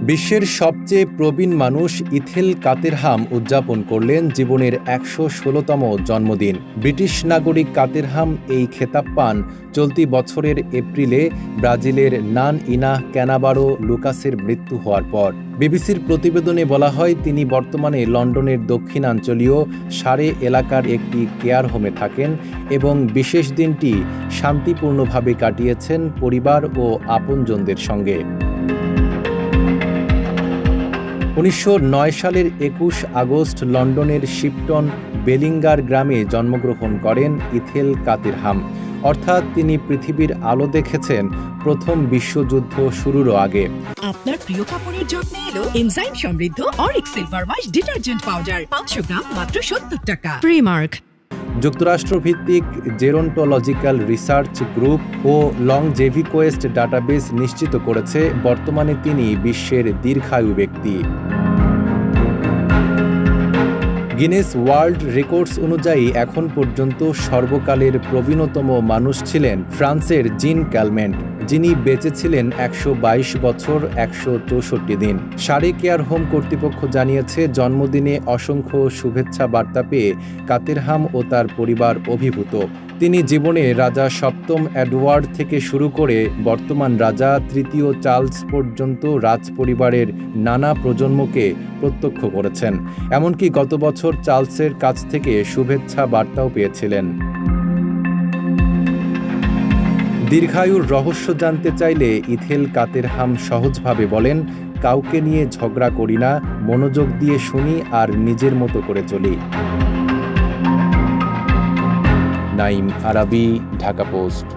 বিশ্বের সবচেয়ে প্রবীণ মানুষ ইথেল কাতেরহাম উদযাপন করলেন জীবনের ১১৬তম জন্মদিন। ব্রিটিশ নাগরিক কাতেরহাম এই খেতাব পান চলতি বছরের এপ্রিলে ব্রাজিলের নান ইনাহ ক্যানাবারো লুকাসের মৃত্যু হওয়ার পর। বিবিসির প্রতিবেদনে বলা হয়, তিনি বর্তমানে লন্ডনের দক্ষিণাঞ্চলীয় সারে এলাকার একটি কেয়ার হোমে থাকেন এবং বিশেষ দিনটি শান্তিপূর্ণভাবে কাটিয়েছেন পরিবার ও আপনজনদের সঙ্গে। ১৯০৯ সালের ২১ আগস্ট লন্ডনের শিপটন বেলিঙ্গার গ্রামে জন্মগ্রহণ করেন ইথেল কাতেরহাম। অর্থাৎ তিনি পৃথিবীর আলো দেখেছেন প্রথম বিশ্বযুদ্ধ শুরুরও আগে। আপনার প্রিয় কাপড়ের যত্নে এলো এনজাইম সমৃদ্ধ Arik silver wash detergent powder, ৫০০ গ্রাম মাত্র ৭০ টাকা। প্রিমার্ক। যুক্তরাষ্ট্রভিত্তিক জেরন্টোলজিক্যাল রিসার্চ গ্রুপ ও লংজেভিকোয়েস্ট ডাটাবেস নিশ্চিত করেছে বর্তমানে তিনি বিশ্বের দীর্ঘায়ু ব্যক্তি। গিনেস ওয়ার্ল্ড রেকর্ডস অনুযায়ী এখন পর্যন্ত সর্বকালের প্রবীণতম মানুষ ছিলেন ফ্রান্সের জিন ক্যালমেন্ট, যিনি বেঁচে ছিলেন ১২২ বছর ১৬৪ দিন। সারে কেয়ার হোম কর্তৃপক্ষ জানিয়েছে, জন্মদিনে অসংখ্য শুভেচ্ছা বার্তা পেয়ে কাতেরহাম ও তার পরিবার অভিভূত। তিনি জীবনে রাজা সপ্তম এডওয়ার্ড থেকে শুরু করে বর্তমান রাজা তৃতীয় চার্লস পর্যন্ত রাজপরিবারের নানা প্রজন্মকে প্রত্যক্ষ করেছেন। এমনকি গত বছর চার্লসের কাছ থেকে শুভেচ্ছা বার্তাও পেয়েছিলেন। দীর্ঘায়ুর রহস্য জানতে চাইলে ইথেল কাতেরহাম সহজভাবে বলেন, কাউকে নিয়ে ঝগড়া করি না, মনোযোগ দিয়ে শুনি আর নিজের মতো করে চলি। নাইম আরাবী, ঢাকা পোস্ট।